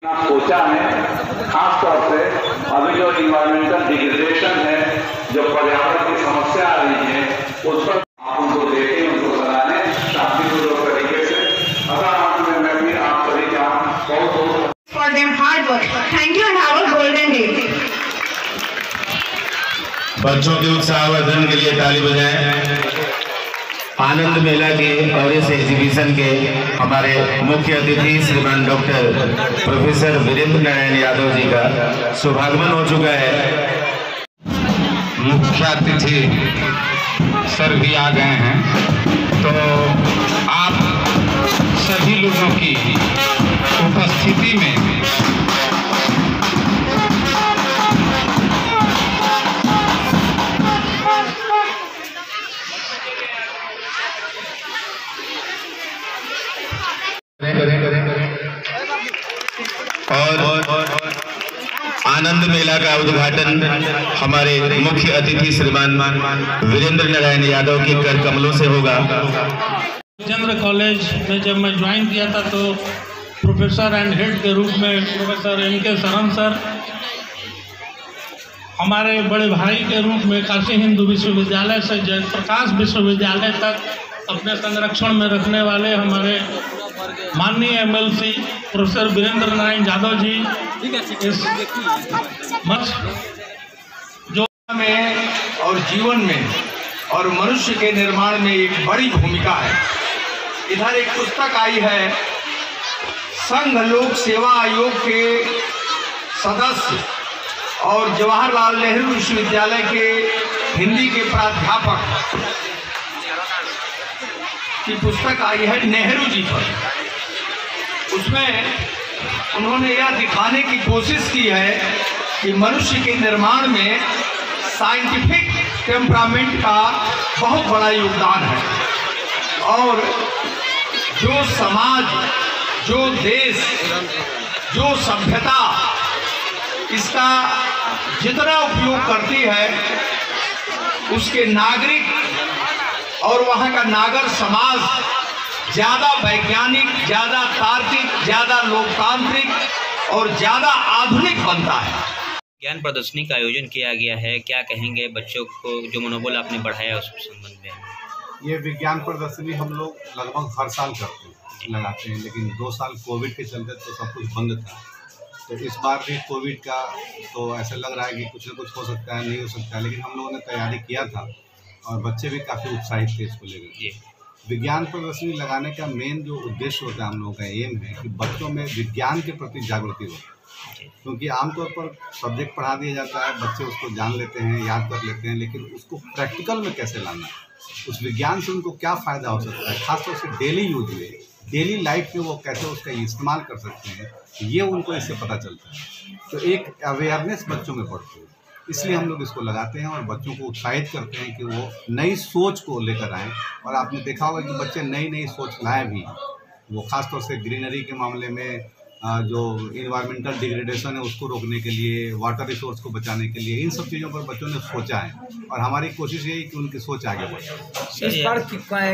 सोचा है खास तौर से अभी जो इन्वायरमेंटल डिग्रेडेशन है, जो पर्यावरण की समस्या आ रही है, उस पर आप उनको देखें, उनको सराहें शांतिपूर्वक तरीके से। अगर मैं भी आप सभी का बहुत for their hard work. Thank you and have a golden day. बच्चों के उत्साहवर्धन के लिए ताली बजाएं। आनंद मेला के और इस एग्जीबिशन के हमारे मुख्य अतिथि श्रीमान डॉक्टर प्रोफेसर वीरेंद्र नारायण यादव जी का शुभागमन हो चुका है। मुख्य अतिथि सर भी आ गए हैं, तो आप सभी लोगों की उपस्थिति में और आनंद मेला का उद्घाटन हमारे मुख्य अतिथि श्रीमान वीरेंद्र नारायण यादव के कर कमलों से होगा। चंद्र कॉलेज में जब मैं ज्वाइन किया था तो प्रोफेसर एंड हेड के रूप में प्रोफेसर MK शरण सर, हमारे बड़े भाई के रूप में काशी हिंदू विश्वविद्यालय से जयप्रकाश विश्वविद्यालय तक अपने संरक्षण में रखने वाले हमारे माननीय MLC प्रोफेसर वीरेंद्र नारायण यादव जी, इस मंच जो में और जीवन में और मनुष्य के निर्माण में एक बड़ी भूमिका है। इधर एक पुस्तक आई है, संघ लोक सेवा आयोग के सदस्य और जवाहरलाल नेहरू विश्वविद्यालय के हिंदी के प्राध्यापक की पुस्तक आई है नेहरू जी पर। उसमें उन्होंने यह दिखाने की कोशिश की है कि मनुष्य के निर्माण में साइंटिफिक टेम्परामेंट का बहुत बड़ा योगदान है, और जो समाज, जो देश, जो सभ्यता इसका जितना उपयोग करती है, उसके नागरिक और वहाँ का नागर समाज ज़्यादा वैज्ञानिक, ज़्यादा तार्किक, ज़्यादा लोकतांत्रिक और ज़्यादा आधुनिक बनता है। ज्ञान प्रदर्शनी का आयोजन किया गया है, क्या कहेंगे बच्चों को जो मनोबल आपने बढ़ाया उस संबंध में? ये विज्ञान प्रदर्शनी हम लोग लगभग हर साल लगाते हैं, लेकिन 2 साल कोविड के चलते तो सब कुछ बंद था। तो इस बार भी कोविड का तो ऐसा लग रहा है कि कुछ न कुछ हो सकता है, नहीं हो सकता है, लेकिन हम लोगों ने तैयारी किया था और बच्चे भी काफ़ी उत्साहित थे इसको लेकर। विज्ञान प्रदर्शनी लगाने का मेन जो उद्देश्य होता है, हम लोगों का एम है कि बच्चों में विज्ञान के प्रति जागृति हो, क्योंकि आमतौर पर सब्जेक्ट पढ़ा दिया जाता है, बच्चे उसको जान लेते हैं, याद कर लेते हैं, लेकिन उसको प्रैक्टिकल में कैसे लाना, उस विज्ञान से उनको क्या फ़ायदा हो सकता है, खासतौर से डेली यूज में, डेली लाइफ में वो कैसे उसका इस्तेमाल कर सकते हैं, ये उनको इससे पता चलता है। तो एक अवेयरनेस बच्चों में बढ़ती है, इसलिए हम लोग इसको लगाते हैं और बच्चों को उत्साहित करते हैं कि वो नई सोच को लेकर आएँ। और आपने देखा होगा कि बच्चे नई नई सोच लाए भी, वो ख़ासतौर से ग्रीनरी के मामले में, जो इन्वायरमेंटल डिग्रेडेशन है उसको रोकने के लिए, वाटर रिसोर्स को बचाने के लिए, इन सब चीज़ों पर बच्चों ने सोचा है और हमारी कोशिश यही कि उनकी सोच आगे बढ़े। इस बार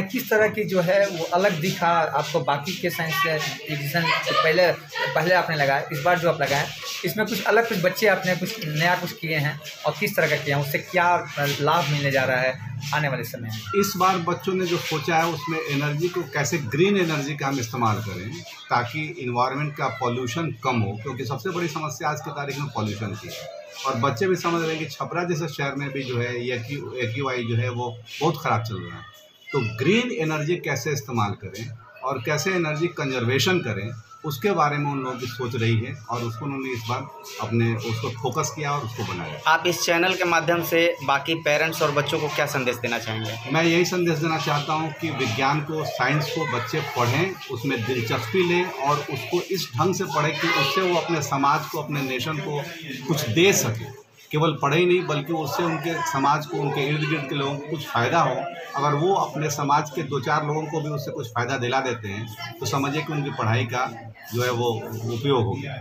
किस तरह की जो है वो अलग दिखा आपको बाकी के साइंस एग्जीबिशन से पहले आपने लगाया, इस बार जो आप लगाए इसमें कुछ अलग, कुछ बच्चे आपने कुछ नया कुछ किए हैं और किस तरह का किया, उससे क्या लाभ मिलने जा रहा है आने वाले समय में? इस बार बच्चों ने जो सोचा है उसमें एनर्जी को कैसे ग्रीन एनर्जी का हम इस्तेमाल करें ताकि इन्वायरमेंट का पॉल्यूशन कम हो, क्योंकि सबसे बड़ी समस्या आज की तारीख में पॉल्यूशन की है। और बच्चे भी समझ रहे हैं कि छपरा जैसे शहर में भी जो है AQI जो है वो बहुत ख़राब चल रहा है। तो ग्रीन एनर्जी कैसे इस्तेमाल करें और कैसे एनर्जी कंजर्वेशन करें, उसके बारे में उन लोगों की सोच रही है और उसको उन्होंने इस बार अपने उसको फोकस किया और उसको बनाया। आप इस चैनल के माध्यम से बाकी पेरेंट्स और बच्चों को क्या संदेश देना चाहेंगे? मैं यही संदेश देना चाहता हूं कि विज्ञान को, साइंस को बच्चे पढ़ें, उसमें दिलचस्पी लें और उसको इस ढंग से पढ़ें कि उससे वो अपने समाज को, अपने नेशन को कुछ दे सके। केवल पढ़े ही नहीं बल्कि उससे उनके समाज को, उनके इर्द गिर्द के लोगों को कुछ फ़ायदा हो। अगर वो अपने समाज के 2-4 लोगों को भी उससे कुछ फ़ायदा दिला देते हैं तो समझिए कि उनकी पढ़ाई का जो है वो उपयोग हो गया।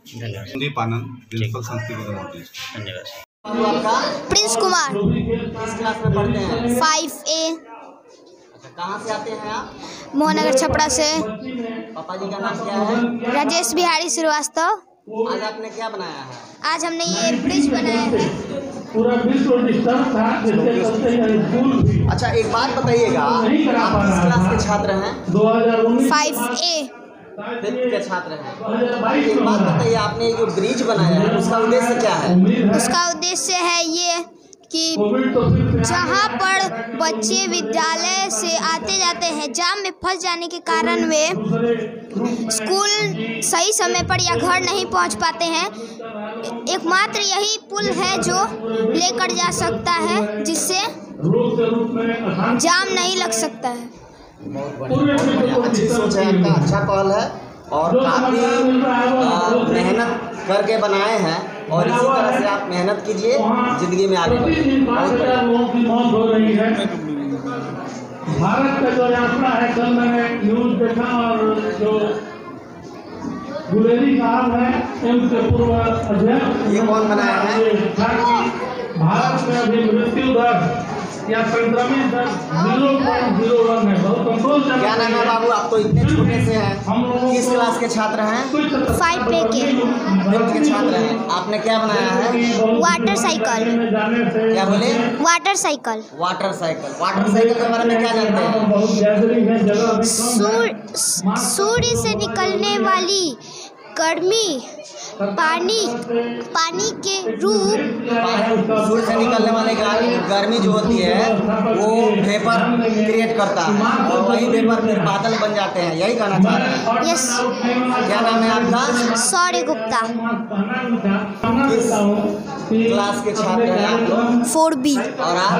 संदीप आनंद, प्रिंसिपल संस्कृति मोदी। धन्यवाद। प्रिंस कुमार, किस क्लास में पढ़ते हैं? 5A। कहाँ से आते हैं आप? मोहनगर छपरा से। पापा जी का नाम क्या है? राजेश बिहारी श्रीवास्तव। आज आपने क्या बनाया है? आज हमने ये ब्रिज बनाया है। पूरा विश्व डिस्टर्ब था, जिसके चलते स्कूल भी। अच्छा, एक बात बताइएगा, आप किस क्लास के छात्र हैं? 2019 5A 5th के छात्र हैं। एक बात बताइए, आपने ये जो ब्रिज बनाया है उसका उद्देश्य क्या है? उसका उद्देश्य है ये कि जहाँ पर बच्चे विद्यालय से आते जाते हैं, जाम में फंस जाने के कारण वे स्कूल सही समय पर या घर नहीं पहुँच पाते हैं, एकमात्र यही पुल है जो लेकर जा सकता है, जिससे जाम नहीं लग सकता है। अच्छी सोच है आपका, अच्छा पहल है और काफ़ी मेहनत करके बनाए हैं और इसी तरह से आप मेहनत कीजिए, जिंदगी में आगे बढ़िए। लोगों की मौत हो रही है। भारत का जो यात्रा है, कल मैंने न्यूज देखा और जो गुलेरी साहब है एम्स के पूर्व अध्यक्ष, ये कौन बनाया है? भारत में अभी मृत्यु दर या संक्रमित दर 0.01 है। बहुत कंट्रोल। क्या नाम है बाबू? आप तो इतने छोटे से हैं, किस क्लास के छात्र हैं? 5A के 5th के छात्र हैं। आपने क्या बनाया है? Water cycle. क्या बोले? Water cycle. Water cycle. Water cycle के बारे में क्या जानते हैं? सूर्य से निकलने वाली गर्मी पानी के रूप, सूर्य से निकलने वाले गर्मी जो होती है वो वेपर क्रिएट करता है और वही वेपर फिर बादल बन जाते हैं, यही कहना चाह रहे हैं? यस। क्या नाम है आपका? सौर्य गुप्ता। किस क्लास के छात्र हैं आप लोग? 4B। और आप?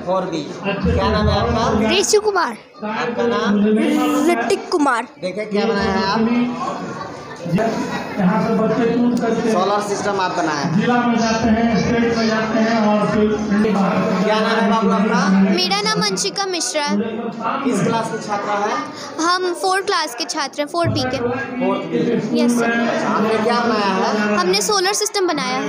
4B। क्या नाम है आपका? ऋषि कुमार। आपका नाम? ऋतिक कुमार। देखिए क्या बनाया है आप? यहाँ से बच्चे टूट करके सोलर सिस्टम आप बनाए हैं। जिला में जाते हैं, स्टेट में जाते हैं और फिर क्या नाम है बाबू आपका? मेरा नाम अंशिका मिश्रा। किस क्लास के छात्र हैं? हम 4 क्लास के छात्र हैं, 4B के। 4th। Yes sir. आपने क्या बनाया है? हमने सोलर सिस्टम बनाया है।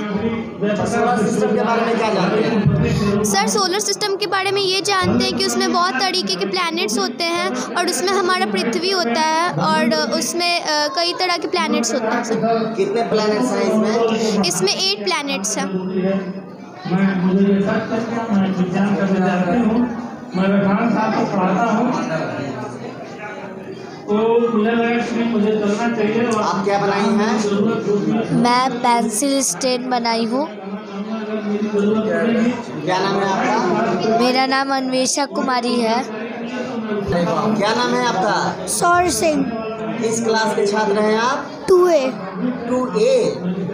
सोलर सिस्टम के बारे में क्या जानते हैं? सर सोलर सिस्टम के बारे में ये जानते हैं कि उसमें बहुत तरीके के प्लैनेट्स होते हैं और उसमें हमारा पृथ्वी होता है और उसमें कई तरह के प्लैनेट्स होते हैं सर। कितने प्लैनेट्स हैं इसमें? इसमें 8 प्लैनेट्स हैं। मुझे ये सच है, मैं विज्ञान का विद्यार्थी हूँ, मैं रखान साहब को पढ़ाता हूँ, तो मुझे लगा कि मुझे चलना चाहिए। आप क्या बनाई हैं? मैं पेंसिल स्टैंड बनाई हूँ। क्या नाम है आपका? मेरा नाम अन्वेषा कुमारी है। क्या नाम है आपका? सौर सिंह। किस क्लास के छात्र हैं आप? 2A। 2A।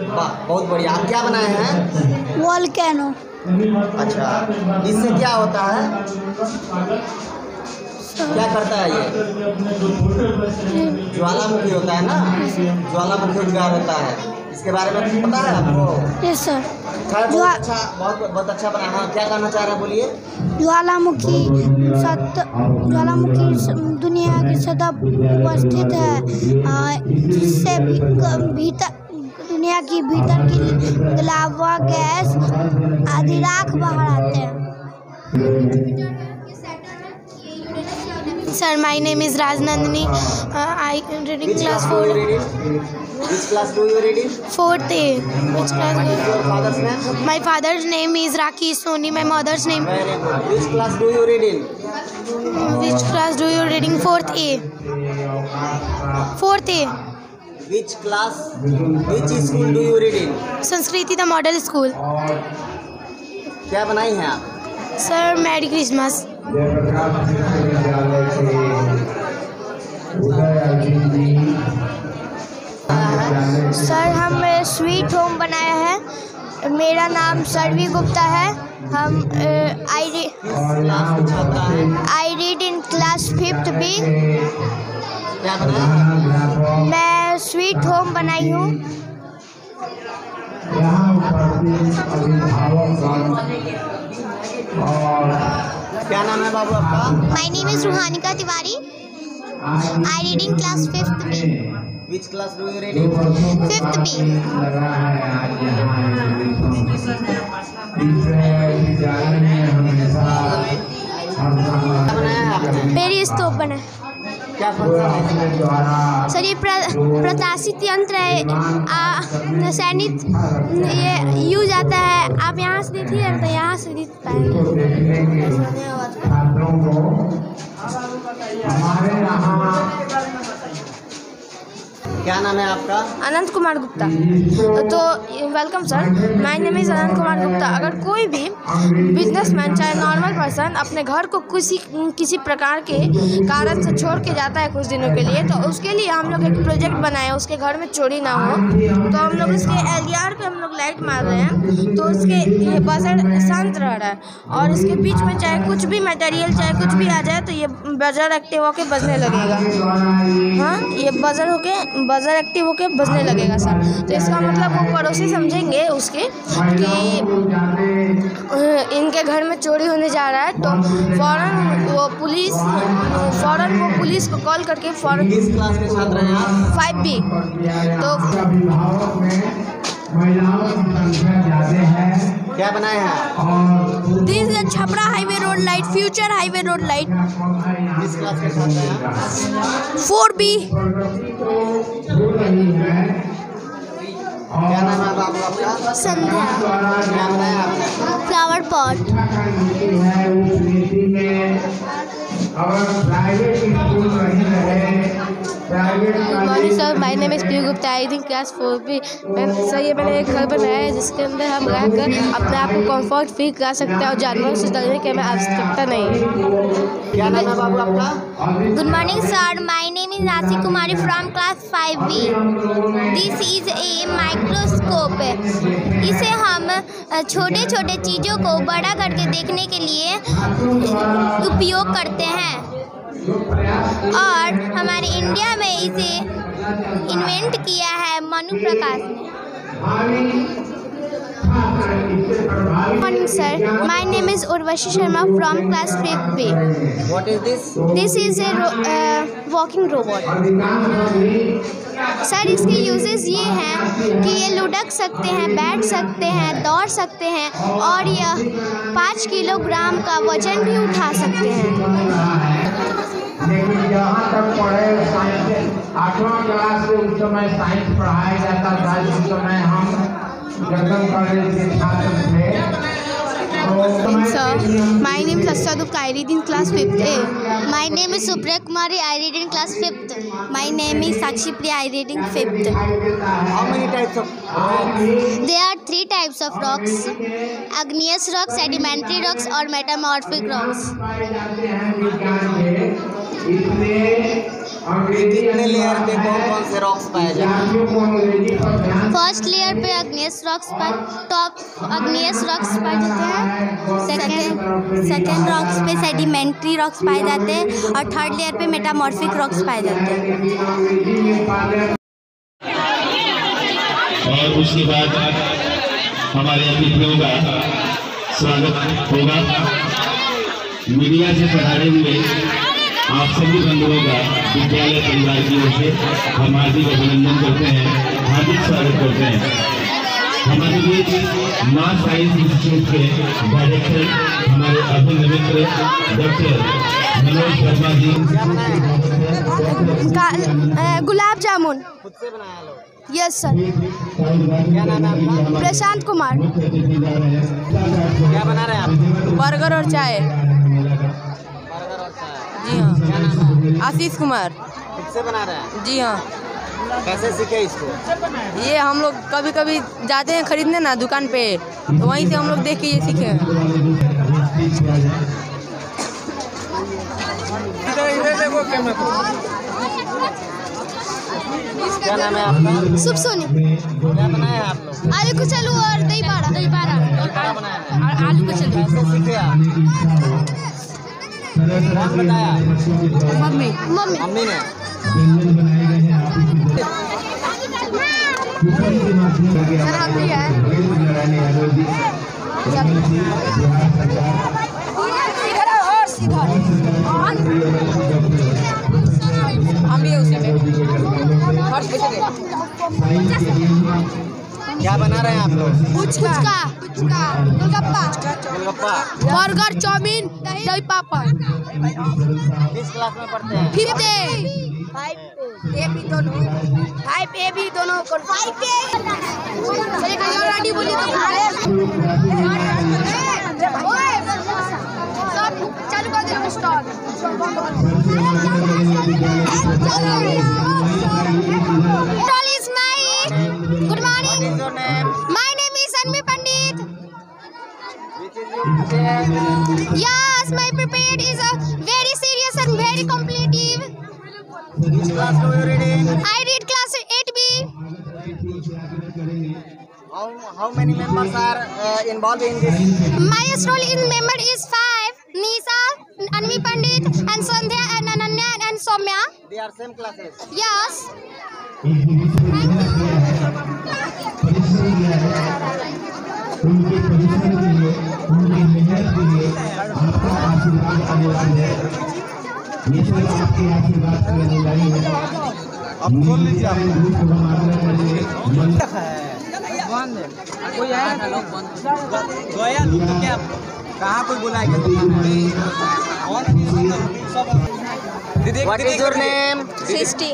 वाह, बहुत बढ़िया। आप क्या बनाए हैं? वोल्केनो। अच्छा, इससे क्या होता है? क्या करता है ये? ज्वालामुखी होता है ना, ज्वालामुखी उद्गार होता है, इसके बारे में पता है आपको? Yes sir. बहुत अच्छा बना है। क्या कहना चाह रहे हैं, बोलिए। ज्वालामुखी दुनिया की सतह उपस्थित है, जिससे भीतर दुनिया की भीतर की लावा गैस आदि राख बाहर आते हैं। Sir, my name is Rajnandini. I am reading class 4. Which class do you reading? 4th A. Which class? What is your father's name? My father's name is Rakesh Soni. My mother's name. Very good. Which class do you reading? Which class do you reading? 4th A. 4th A. Which class? Which school do you reading? Sanskriti the model school. क्या बनाई हैं आप? Sir, Merry Christmas. Sir हमने sweet home बनाया है। मेरा नाम सर्वी गुप्ता है। हम I read in class 5th B। क्या बनाया? मैं स्वीट होम बनाई हूँ। क्या नाम है बाबू आपका? My name is Ruhanika Tiwari. I read in class 5th B। Which class do you reading? 5th B। क्या बनाया मेरी स्तूपन है। क्या फंक्शन है इसमें? सर ये प्रत्याशित यंत्र है, सैनिक ये यूज आता है। आप यहाँ से देखिए तो यहाँ से दिख पाएंगे। क्या नाम है आपका? अनंत कुमार गुप्ता। तो welcome sir, my name is Anant Kumar Gupta. अगर कोई भी बिजनेसमैन चाहे नॉर्मल पर्सन अपने घर को किसी प्रकार के कारण से छोड़ के जाता है कुछ दिनों के लिए, तो उसके लिए हम लोग एक प्रोजेक्ट बनाए, उसके घर में चोरी ना हो। तो हम लोग इसके LDR पे हम लोग लाइट मार रहे हैं, तो उसके ये बजर शांत रह रहा है और इसके बीच में चाहे कुछ भी मटेरियल चाहे कुछ भी आ जाए तो ये बजर एक्टिव होके बजने लगेगा। हाँ, ये बजर एक्टिव होके बजने लगेगा सर। तो इसका मतलब वो पड़ोसी समझेंगे उसके कि इनके घर में चोरी होने जा रहा है, तो फ़ौरन वो पुलिस को कॉल करके फ़ौरन। किस क्लास के छात्र हैं आप? 5B। तो क्या बनाए हैं? This is Chhapra highway road light, future highway road light. किस क्लास के छात्र हैं? 4B। क्या नाम है आपका? संध्या। क्या बनाया आपने? Flower pot. Morning sir, my name is P Gupta, I think class 4B। Sir ये मैंने एक घर बनाया है जिसके अंदर हम रहकर अपने आप को कंफर्ट फील कर सकते हैं और जानवरों से डरने की हमें आवश्यकता नहीं है। क्या नाम है बाबू आपका? Good morning sir, my name is Rashi Kumari from class 5B। This is a microscope. इसे हम छोटे छोटे चीज़ों को बड़ा करके देखने के लिए उपयोग करते हैं और हमारे इंडिया में इसे इन्वेंट किया है मनु प्रकाश ने। Morning sir, my name is Urvashi Sharma from class 5B. What is this? This is a walking robot. Sir इसके यूजेस ये हैं कि ये लुढ़क सकते हैं, बैठ सकते हैं, दौड़ सकते हैं और यह 5 किलोग्राम का वजन भी उठा सकते हैं। लेकिन जहाँ तक पढ़े साइंस 8वां क्लास से उस समय साइंस पढ़ाया जाता था, जिस समय हम गर्दन कॉलेज के छात्र थे। Sir, my name is Assaduk. I read in class 5th A. My name is Supriya Kumari. I read in class 5th. My name is Sakshi Priya. I read in 5th. How many types of rocks? There are 3 types of rocks: igneous rocks, sedimentary rocks, और metamorphic rocks. कितने layer पे कौन कौन से rocks पाए जाते हैं? First layer पे igneous rocks top igneous rocks पाए जाते हैं। सेकेंड रॉक्स पे सेडिमेंट्री रॉक्स पाए जाते हैं और थर्ड लेयर पे मेटामॉर्फिक रॉक्स पाए जाते हैं। और उसके बाद हमारे अतिथियों का स्वागत होगा। मीडिया से पधारे हुए आप सभी बंधुओं का विद्यालय परिवार की ओर से हम हार्दिक अभिनंदन करते हैं, हार्दिक स्वागत करते हैं। हमारे बीच माँ साइंस इंस्टीट्यूट के डायरेक्टर हमारे अभिनव मित्र डॉक्टर मनोज शर्मा जी। गुलाब जामुन। खुद से बनाया लोग? Yes sir. क्या नाम है आपका? प्रशांत कुमार। क्या बना रहे हैं आप? बर्गर और चाय। जी हाँ। क्या नाम है? आशीष कुमार। खुद से बना रहे हैं? जी हाँ। कैसे सीखे इसको? ये हम लोग कभी कभी जाते हैं खरीदने ना दुकान पे, तो वहीं से हम लोग देख के ये सीखे हैं। क्या नाम है आपका? शुभ सोनी। क्या बनाया है आप लोग? आलू कचलू और दही बाड़ा। क्या बनाया है? आलू कचलू। कैसे सीखे आप? कौन बताया? मम्मी। मम्मी ने। हम भी उसी में क्या बना रहे हैं आप लोग? पुचका, गोलगप्पा, बर्गर, चाउमीन, दही पापड़। किस क्लास में पढ़ते हैं? 5th ए भी दोनों 5A भी दोनों 5A बोली तो चालू कर दे stall. Good morning. What is your name? My name is Anmi Pandit. Which is your subject? Yes, my prepared is a very serious and very competitive. Which class do you read in? I read class 8B. How many members are involved in this? My role in member is 5. Nisa, Anmi Pandit, and Sandhya, and Ananya, and Soumya. They are same classes. Yes. अब खोल लीजिए आप। कोई आया गया तो क्या कहाँ कोई बुलाएगा? What is your name? Srishti.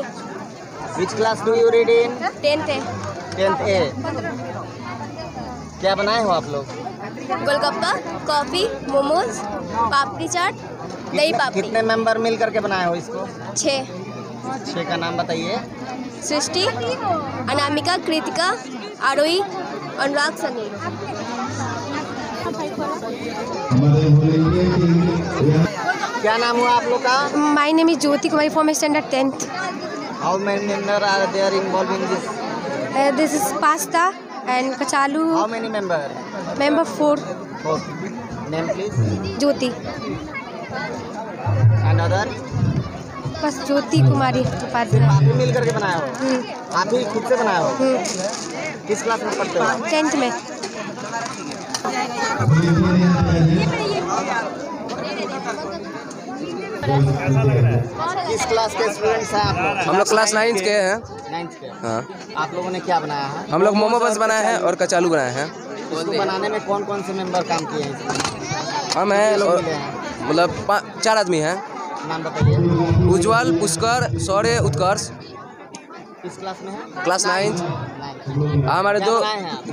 Which class do you read in? 10th A. 10th A. क्या बनाए हो आप लोग? गोलगप्पा, कॉफी, मोमोज, पापड़ी चाट, दही पापड़ी। कितने मेंबर मिल करके बनाए हो इसको? 6। 6 का नाम बताइए। सृष्टि, अनामिका, कृतिका, आरोही, अनुराग, सनी। क्या नाम हुआ आप लोग का? My name is Jyoti Kumari from standard 10th। How many members are there involved in this? This is pasta and kachalu. How many members? Member 4. 4. Name please. Jyoti. And other? बस ज्योति कुमारी उपाध्याय। आप ही मिल करके बनाए हो? आप ही खुद से बनाए हो? किस क्लास में पढ़ते हो? 10th में। किस क्लास के स्टूडेंट्स हैं आप लोग? हम लोग क्लास 9th के हैं। 9th के। हाँ। आप लोगों ने क्या बनाया है? हम लोग मोमोज बनाए हैं और कचालू बनाए हैं। इसको बनाने में कौन कौन से मेंबर काम किए हैं? हम हैं और मतलब 4 आदमी हैं। नाम बताइए। उज्जवल, पुष्कर, शौर्य, उत्कर्ष। किस क्लास में है? Class 9th। हमारे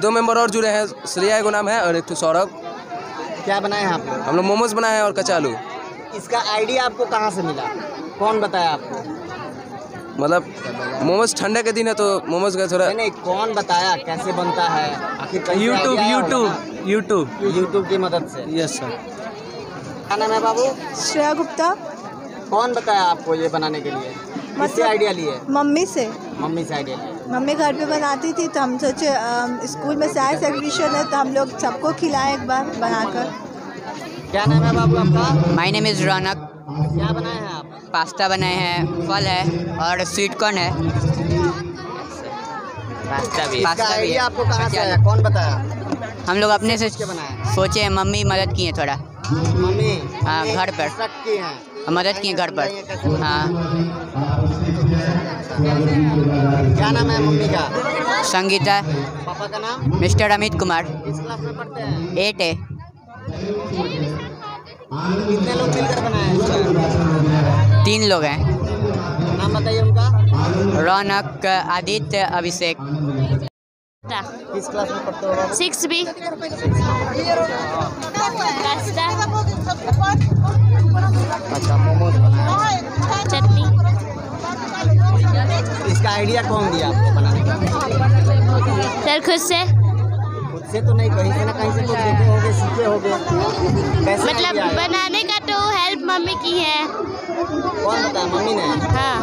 दो मेंबर और जुड़े हैं। श्रेया एगो नाम है और एक सौरभ। क्या बनाए हैं आप लोग? हम लोग मोमोज बनाए हैं और कचालू। इसका आइडिया आपको कहाँ से मिला? कौन बताया आपको? मतलब मोमोज ठंडे के दिन है तो मोमोज का थोड़ा नहीं, कौन बताया कैसे बनता है? आखिर यूट्यूब की मदद से। Yes sir. क्या नाम है बाबू? श्रेया गुप्ता। कौन बताया आपको ये बनाने के लिए? किससे आइडिया लिए? मम्मी से। मम्मी से आइडिया लिए। मम्मी घर पे बनाती थी तो हम सोचे स्कूल में साइंस एग्जीबिशन है तो हम लोग सबको खिलाएं एक बार बनाकर। क्या नाम है बाबू आपका? माय नेम इज़ रौनक। क्या बनाए हैं आप? पास्ता बनाए हैं, फल है और स्वीट कॉर्न है। पास्ता भी है। आपको कहाँ से आया? कौन बताया? हम लोग अपने से सोचे, मम्मी मदद की है थोड़ा। मम्मी? हाँ, घर पर की हैं? मदद की घर पर। हाँ। क्या नाम है मम्मी का? संगीता। पापा का नाम? मिस्टर अमित कुमार। किस क्लास में पढ़ते हैं? 8 है। कितने लोग मिलकर बनाए हैं? 3 लोग हैं। नाम बताइए उनका। रौनक, आदित्य, अभिषेक। किस क्लास में पढ़ते हो? 6B। अच्छा, मोमोज बनाए। चटनी। इसका आइडिया कौन दिया आपको बनाने का? सर खुद से। खुद से तो नहीं, कहीं से ना कहीं से तो देखे होगे, सीखे होगे। मतलब बनाने का तो हेल्प मम्मी की है। कौन बताया? मम्मी ने? हाँ।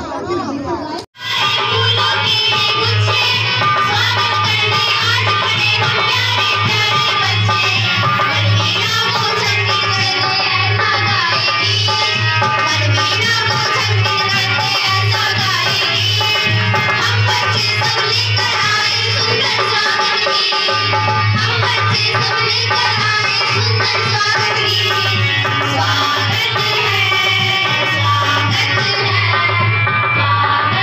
स्वागत है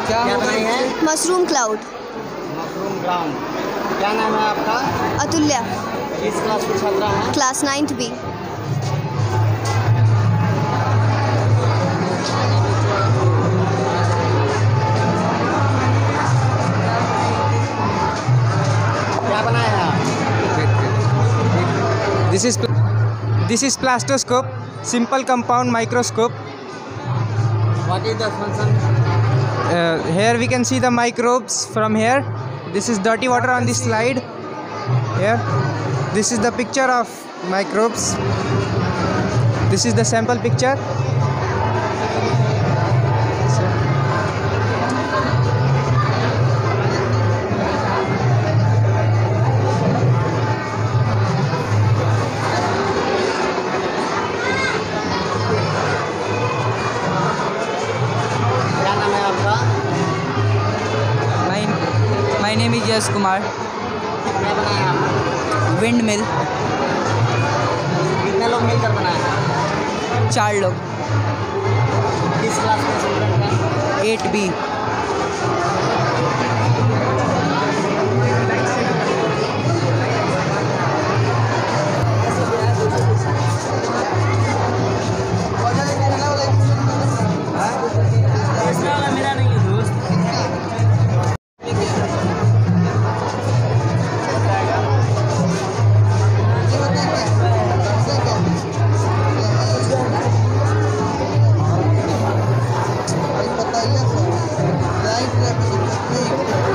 क्या बनाई है? Mushroom cloud. Mushroom ground. क्या नाम है आपका? अतुल्या। किस क्लास की छात्रा है? Class 9th B। क्या बनाया है आप? This is plastoscope, simple compound microscope. What is the function? Here we can see the microbes from here. This is dirty water on this slide. Here, this is the picture of microbes. This is the sample picture. My name is Yash Kumar. क्या बनाया आपने? Wind mill. कितने लोग मिलकर बनाए? 4 लोग। किस class में स्टूडेंट हैं? 8B।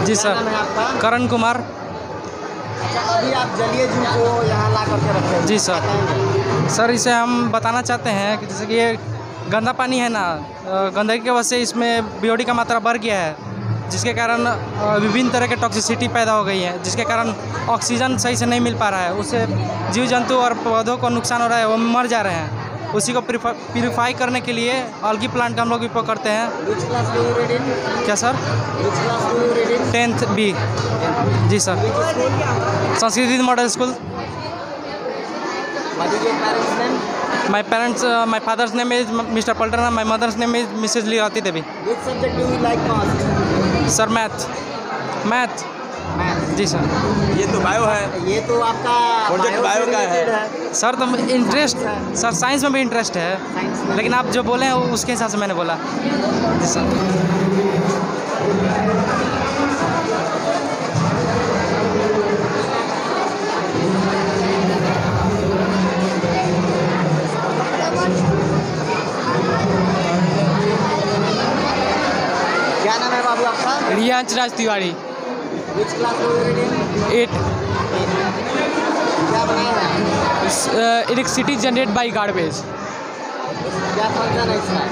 जी सर, करण कुमार। अभी आप जलीय जीव को यहाँ ला करके रखे हैं। जी सर, इसे हम बताना चाहते हैं कि जैसे कि ये गंदा पानी है ना, गंदगी की वजह से इसमें BOD का मात्रा बढ़ गया है, जिसके कारण विभिन्न तरह के टॉक्सिसिटी पैदा हो गई है, जिसके कारण ऑक्सीजन सही से नहीं मिल पा रहा है। उससे जीव जंतु और पौधों को नुकसान हो रहा है, वो मर जा रहे हैं। उसी को प्यूरिफाई करने के लिए अलगी प्लांट का हम लोग उपयोग करते हैं। क्या सर? 10th B। जी सर, संस्कृति model school. My parents, my father's name is Mr. Paltana, my mother's name is Mrs. Lirati Devi. Which subject do you like most? Sir math. जी सर। ये तो बायो है। ये तो आपका project bio का है। सर तो इंटरेस्ट, सर साइंस में भी इंटरेस्ट है, लेकिन आप जो बोले हैं उसके हिसाब से मैंने बोला। जी सर। क्या नाम है बाबू आपका? Riyansh Raj Tiwari. Which class are you reading? 8। क्या बनाया है? Electricity generate by garbage. क्या फंक्शन है इसका?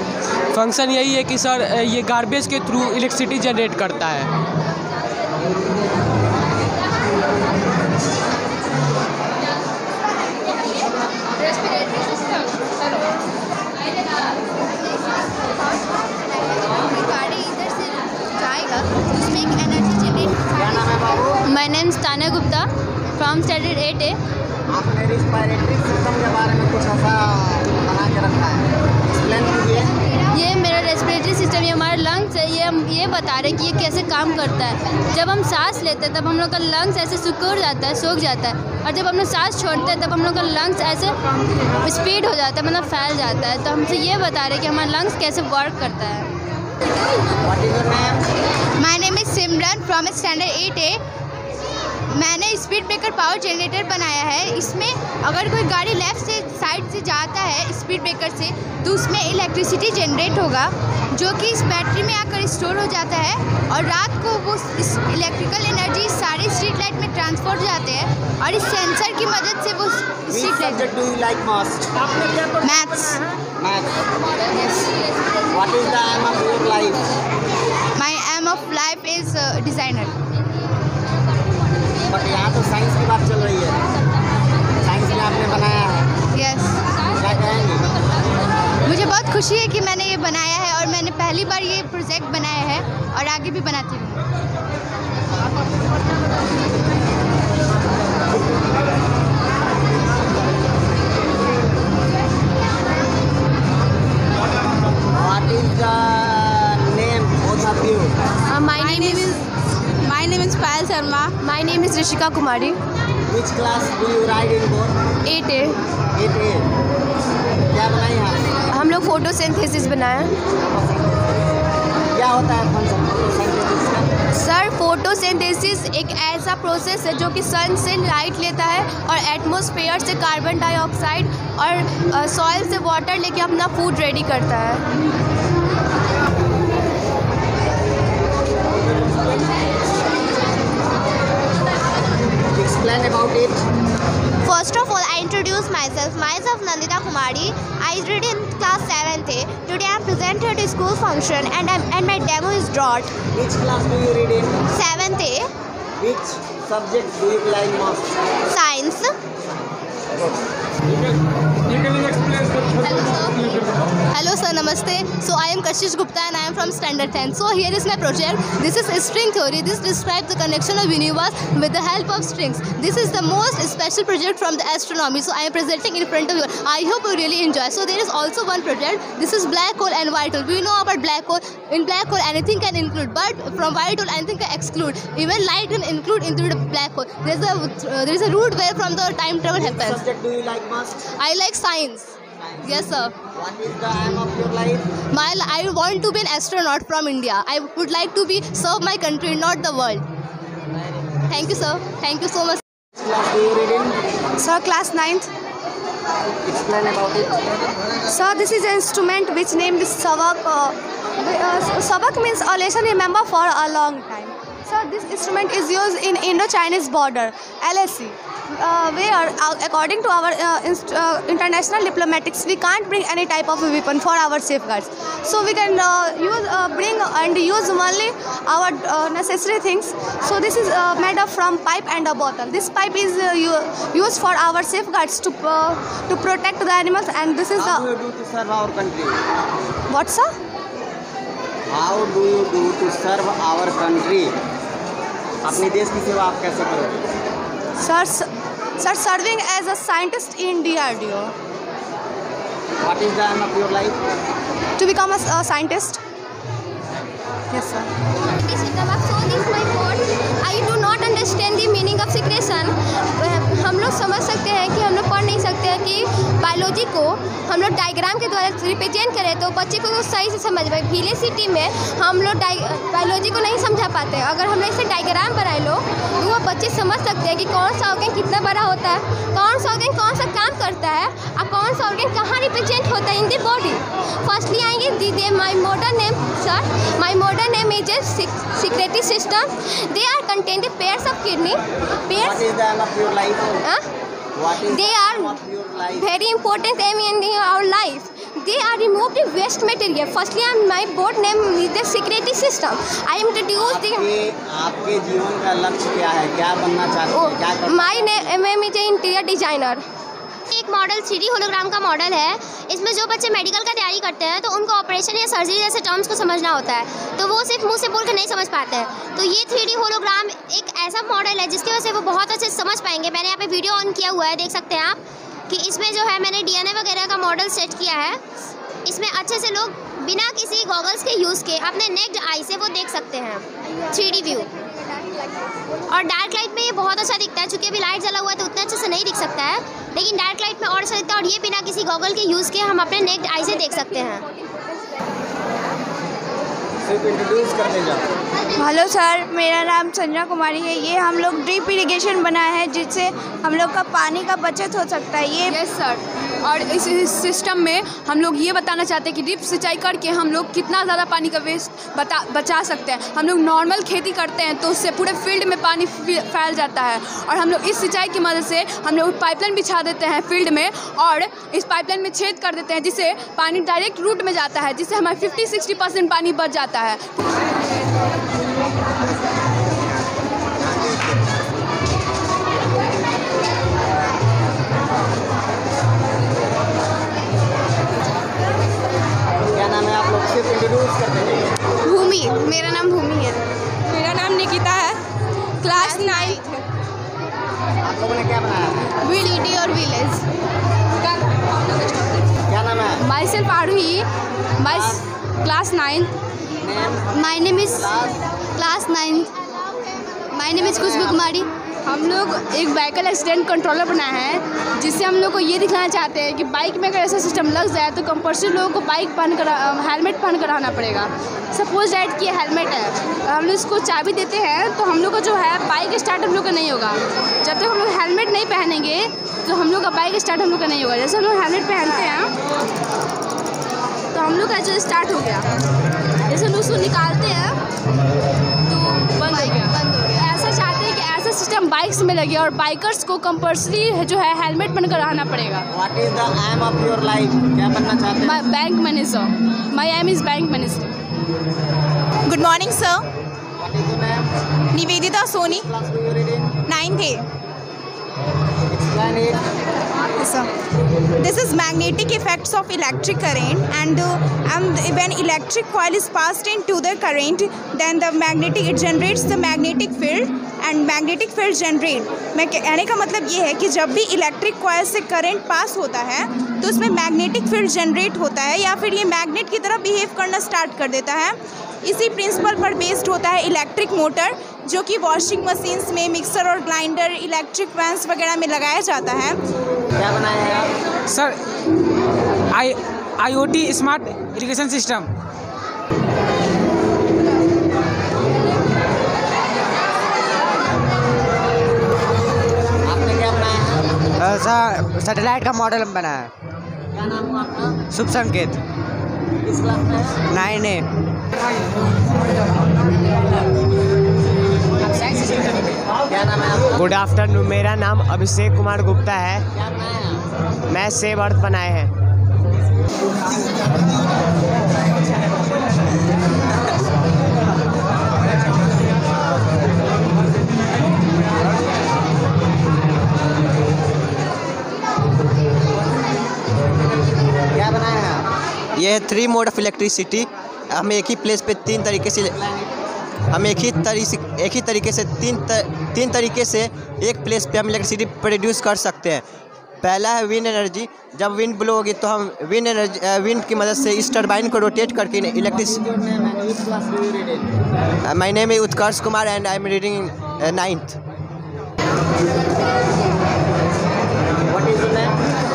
फंक्शन यही है कि सर ये गार्बेज के थ्रू इलेक्ट्रिसिटी जनरेट करता है। गाड़ी इधर से जाएगा तो उसमें एक एनर्जी जनरेट। क्या नाम है बाबू? माय नेम इज ताना गुप्ता फ्रॉम स्टैंडर्ड 8A। आपने रेस्पिरेटरी सिस्टम के बारे में कुछ ऐसा बना के रखा है, एक्सप्लेन कीजिए। ये मेरा रेस्पिरेटरी सिस्टम, ये हमारा लंग्स है। ये बता रहे कि ये कैसे काम करता है। जब हम सांस लेते हैं तब हम लोग का लंग्स ऐसे सूख जाता है, और जब हम लोग सांस छोड़ते हैं तब हम लोग का लंग्स ऐसे स्पीड हो जाता है, मतलब फैल जाता है। तो हमसे ये बता रहे कि हमारा लंग्स कैसे वर्क करता है। My name is Simran from standard 8A। मैंने स्पीड ब्रेकर पावर जनरेटर बनाया है। इसमें अगर कोई गाड़ी लेफ़्ट से साइड से जाता है स्पीड ब्रेकर से, तो उसमें इलेक्ट्रिसिटी जनरेट होगा जो कि इस बैटरी में आकर स्टोर हो जाता है, और रात को वो इस इलेक्ट्रिकल एनर्जी सारे स्ट्रीट लाइट में ट्रांसफर हो जाते हैं, और इस सेंसर की मदद से वो street light. Maths. What is the aim of your life? My aim of life is designer. But यहाँ तो साइंस की बात चल रही है, साइंस में आपने बनाया है। यस। क्या कहेंगे? मुझे बहुत खुशी है कि मैंने ये बनाया है, और मैंने पहली बार ये प्रोजेक्ट बनाया है और आगे भी बनाती हूँ। name is Payal Sharma. My name is Rishika Kumari. Which class do you ride in board? 8A. 8A. क्या बनाई आप? हम लोग फोटोसिंथेसिस बनाए। क्या होता है फोटोसिंथेसिस का? सर फोटोसिंथेसिस एक ऐसा प्रोसेस है जो कि सन से लाइट लेता है और एटमॉस्फेयर से कार्बन डाइऑक्साइड और सॉइल से वाटर लेके अपना फूड रेडी करता है। Explain about it. First of all, I introduce myself. Myself Nandita Kumari. I read in class 7th A. Today I am presented at a school function and my demo is drawed. Which class do you read in? 7th A. Which subject do you like most? Science. Hello sir, namaste. So I am Kashish Gupta and I am from standard 10. So here is my project. This is string theory. This describes the connection of universe with the help of strings. This is the most special project from the astronomy. So I am presenting in front of you. I hope you really enjoy. So there is also one project. This is black hole and white hole. We know about black hole. In black hole anything can include, but from white hole anything can exclude. Even light can include into the black hole. There is a route where from the time travel happens. Which subject do you like most? I like science. Yes, sir. What is the aim of your life? I want to be an astronaut from India. I would like to serve my country, not the world. Thank you, sir. Thank you so much. Which class do you read in? Sir, class 9th. Explain about it. Sir, this is an instrument which named is Sabak. Sabak means a lesson remember for a long time. Sir, this instrument is used in Indo-Chinese border, LSC. Where according to our international diplomatics, we can't bring any type of a weapon for our safeguards. So we can bring and use only our necessary things. So this is made up from pipe and a bottle. This pipe is used for our safeguards to protect the animals, and this is How do you do to serve our country? What, sir? How do you do to serve our country? अपने देश की सेवा आप कैसे करोगे? Sir, serving as a scientist in DRDO. What is the aim of your life? To become a scientist. Yes, sir. I do not understand the meaning of secretion. हम लोग समझ सकते हैं कि हम लोग पढ़ नहीं सकते हैं कि बायोलॉजी को हम लोग डायग्राम के द्वारा रिप्रेजेंट करें तो बच्चे को सही से समझ पाए। विलेज सिटी में हम लोग बायोलॉजी को नहीं समझा पाते। अगर हम लोग इसे डायग्राम बनाए लो तो वो बच्चे समझ सकते हैं कि कौन सा ऑर्गन कितना बड़ा होता है, कौन सा ऑर्गन कौन सा काम करता है और कौन सा ऑर्गन कहाँ रिप्रेजेंट होता है इन द बॉडी। फर्स्टली आएंगे my modern name sir, my modern name is a secretory system. They are contained pairs of kidney. Pairs. What is the aim of your life? What is They the are aim of your life? very important aim in our life. They are removed the waste material. Firstly, my board name is the secretory system. I am introduced the. आपके जीवन का लक्ष्य क्या है? क्या बनना चाहते हैं? क्या करना? My name is interior designer. एक मॉडल 3D होलोग्राम का मॉडल है। इसमें जो बच्चे मेडिकल का तैयारी करते हैं तो उनको ऑपरेशन या सर्जरी जैसे टर्म्स को समझना होता है तो वो सिर्फ मुंह से बोलकर नहीं समझ पाते हैं। तो ये 3D होलोग्राम एक ऐसा मॉडल है जिसकी वजह से वो बहुत अच्छे से समझ पाएंगे। मैंने यहाँ पे वीडियो ऑन किया हुआ है, देख सकते हैं आप कि इसमें जो है मैंने DNA वगैरह का मॉडल सेट किया है। इसमें अच्छे से लोग बिना किसी गॉगल्स के यूज़ के अपने नेक्ड आई से वो देख सकते हैं 3D व्यू। और डार्क लाइट में ये बहुत अच्छा दिखता है, चूँकि अभी लाइट जला हुआ है तो उतना अच्छे से नहीं दिख सकता है, लेकिन डार्क लाइट में और अच्छा दिखता है। और ये बिना किसी गॉगल के यूज़ के हम अपने नेक्ड आई से देख सकते हैं। इंट्रोड्यूस करने जाओ। हेलो सर, मेरा नाम संजना कुमारी है। ये हम लोग ड्रिप इरिगेशन बनाया है जिससे हम लोग का पानी का बचत हो सकता है। ये यस सर, और इस सिस्टम में हम लोग ये बताना चाहते हैं कि ड्रिप सिंचाई करके हम लोग कितना ज़्यादा पानी का वेस्ट बचा सकते हैं। हम लोग नॉर्मल खेती करते हैं तो उससे पूरे फील्ड में पानी फैल जाता है, और हम लोग इस सिंचाई की मदद से हम लोग पाइपलाइन बिछा देते हैं फील्ड में और इस पाइपलाइन में छेद कर देते हैं जिससे पानी डायरेक्ट रूट में जाता है, जिससे हमारा 50-60% पानी बच जाता है। क्या नाम है आप लोग? सिर्फ इंट्रोड्यूस करते हैं। भूमि, मेरा नाम भूमि है। मेरा नाम निकिता है, क्लास 9। आप लोगों ने क्या बनाया? सिटी और विलेज। क्या नाम है? Myself Aarohi, my class 9। My name is class 9. My name is Khushboo Kumari. हम लोग एक व्हीकल एक्सीडेंट कंट्रोलर बनाए हैं, जिससे हम लोग को ये दिखाना चाहते हैं कि बाइक में अगर ऐसा सिस्टम लग जाए तो कंपल्सरी लोगों को बाइक हेलमेट पहन कर आना पड़ेगा। सपोज डैट कि हेलमेट है, हम लोग इसको चाबी देते हैं तो हम लोग का जो है बाइक स्टार्ट हम लोग का नहीं होगा। जब तक हम लोग हेलमेट नहीं पहनेंगे तो हम लोग का बाइक स्टार्ट हम लोग का नहीं होगा। जैसे हम लोग हेलमेट पहनते हैं तो हम लोग का जो स्टार्ट हो गया, जैसे हम लोग उसको निकालते हैं तो बंद हो गया। ऐसा चाहते हैं कि ऐसा सिस्टम बाइक्स में लगे और बाइकर्स को कंपल्सरी जो है हेलमेट पहनकर आना पड़ेगा। What is the aim of your life? क्या बनना चाहते हैं? Bank manager. My aim is bank manager. Good morning sir. What is your name? Nivedita Soni, Class do you read in? 9th A. Explain it. Yes, sir. This is magnetic effects of electric current, and when electric coil is passed into the current, then it generates the magnetic field, and magnetic field generate. मैं कहने का मतलब ये है कि जब भी electric coil से करंट पास होता है तो उसमें मैग्नेटिक फील्ड जनरेट होता है या फिर ये मैग्नेट की तरह बिहेव करना स्टार्ट कर देता है। इसी प्रिंसिपल पर बेस्ड होता है इलेक्ट्रिक मोटर, जो कि वॉशिंग मशीन्स में, मिक्सर और ग्राइंडर, इलेक्ट्रिक वैन्स वगैरह में लगाया जाता है। क्या बनाया है आप? Sir IoT smart irrigation system. आपने क्या बनाया है? सर सैटेलाइट का मॉडल बनाया है। क्या नाम हुआ आपका? शुभ संकेत। किस क्लास में है? 9A। क्या नाम है आपका? गुड आफ्टरनून, मेरा नाम अभिषेक कुमार गुप्ता है। क्या बनाया है आप? मैं सेव अर्थ बनाए हैं। क्या बनाया है आप? ये है 3 मोड ऑफ इलेक्ट्रिसिटी। हम एक ही प्लेस पे तीन तरीके से तीन तरीके से एक प्लेस पे हम इलेक्ट्रिसिटी प्रोड्यूस कर सकते हैं। पहला है विंड एनर्जी। जब विंड ब्लो होगी तो हम विंड की मदद से इस टरबाइन को रोटेट करके electricity. My name is Utkarsh Kumar and I am reading 9th।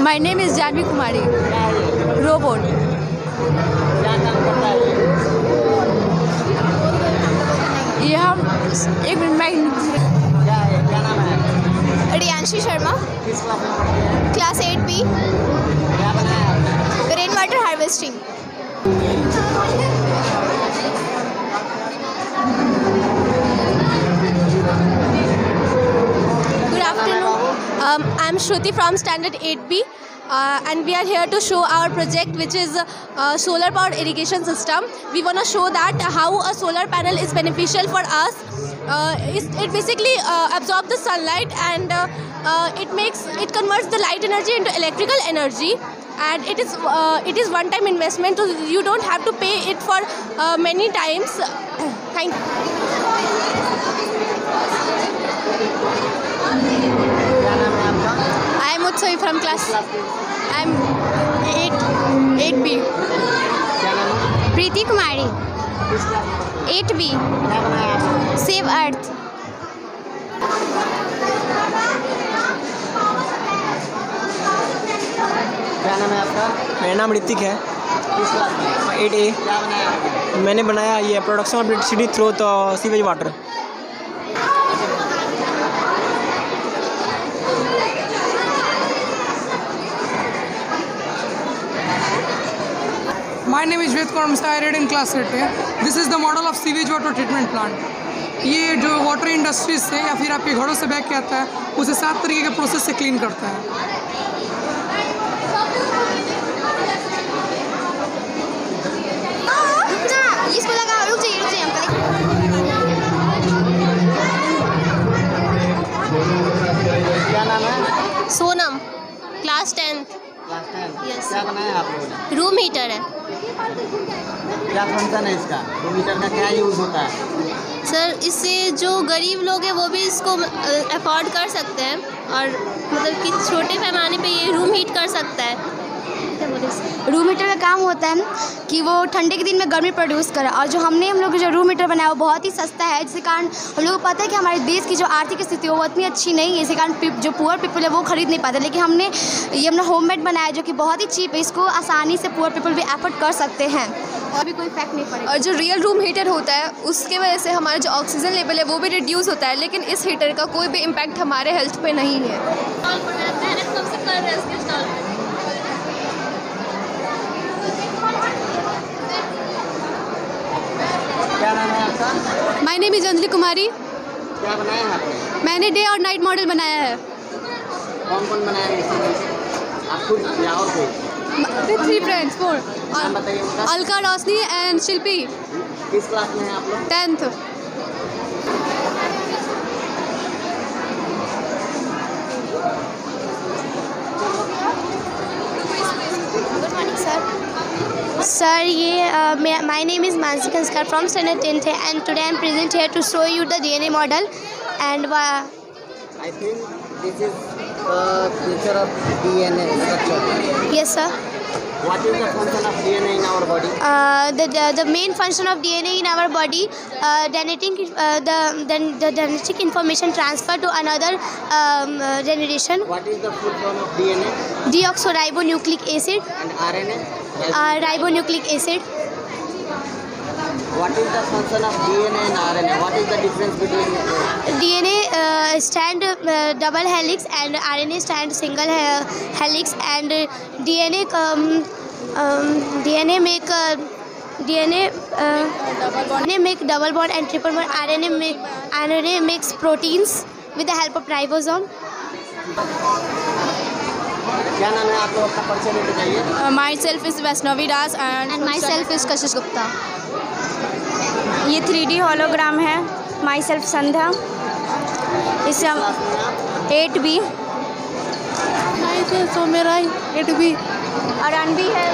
My name is Janvi Kumari. Robot. क्या काम करता है? ये हम एक मिनट। क्या है? क्या नाम है? रियांशी शर्मा, किस क्लास में पढ़ती है? Class 8B। क्या बनाया आपने? Rain water harvesting. Good afternoon. I'm Shruti from Standard 8B. And we are here to show our project, which is solar powered irrigation system. We want to show that how a solar panel is beneficial for us. It basically absorbs the sunlight and it converts the light energy into electrical energy, and it is one time investment, so you don't have to pay it for many times. Thank you. क्या नाम है आपका? I am Utsavi from class. I am 8B. क्या नाम है? प्रीति कुमारी, किस class में पढ़ती 8B. है? क्या बनाया आपने? Save earth. क्या नाम है आपका? मेरा नाम ऋतिक है। किस क्लास में? 8A। क्या बनाया आपने? मैंने बनाया ये production of electricity through sewage water. My name is Ved Kaur Mista. I read in class 8A. This is the model of sewage water treatment plant. ये जो वाटर इंडस्ट्रीज से या फिर आपके घरों से बह के आता है, उसे 7 तरीके के प्रोसेस से क्लीन करता है। इसको लगा, रुक जाइए अंकल। क्या नाम है? Sonam, class 10th। Class 10। Yes. क्या बनाया आप लोगों ने? रूम हीटर है। क्या फंक्शन है इसका? रूम हीटर का क्या यूज़ होता है? सर, इससे जो गरीब लोग हैं वो भी इसको अफोर्ड कर सकते हैं, और मतलब कि छोटे पैमाने पे ये रूम हीट कर सकता है। क्या बोले, रूम हीटर का काम होता है कि वो ठंडे के दिन में गर्मी प्रोड्यूस करे, और जो हम लोग जो रूम हीटर बनाया वो बहुत ही सस्ता है, जिसके कारण हम लोग को पता है कि हमारे देश की जो आर्थिक स्थिति है वो इतनी अच्छी नहीं है, इसी कारण जो पुअर पीपल है वो खरीद नहीं पाते, लेकिन हमने ये अपना होममेड बनाया जो कि बहुत ही चीप है, इसको आसानी से पुअर पीपल भी एफोर्ड कर सकते हैं और भी कोई इफेक्ट नहीं पड़ेगा। और जो रियल रूम हीटर होता है उसके वजह से हमारा जो ऑक्सीजन लेवल है वो भी रिड्यूस होता है, लेकिन इस हीटर का कोई भी इम्पैक्ट हमारे हेल्थ पे नहीं है। क्या नाम है आपका? माय नेम इज अंजलि कुमारी। क्या बनाया है आपने? मैंने डे और नाइट मॉडल बनाया है। कौन कौन बनाया है? आप खुद या और कोई? 3 friends, 4। नाम बताइए उनका। अलका, रोशनी एंड शिल्पी। किस क्लास में हैं आप लोग? 10th। Good morning sir. ये my name is Mansi Kanskar from standard 10th and today I am present here to show you the DNA model एंड I think this is the picture of DNA structure. Yes sir. What is the function of DNA in our body? The main function of DNA in our body, the genetic information transfer to another generation. What is the full form of DNA? Deoxyribonucleic acid. And RNA? Ribonucleic acid. What is the function of DNA and RNA? What is the difference between DNA stand double helix and RNA stand single helix, and DNA make double bond and triple bond. RNA makes proteins with the help of ribosome. क्या नाम है आप लोग? अपना परिचय देते जाइए। My self is Vaishnavi Das and my self is कशिश गुप्ता। ये 3D होलोग्राम है। माई सेल्फ संध्या। इसे हम 8B। तो मेरा 8B। और अनबी है।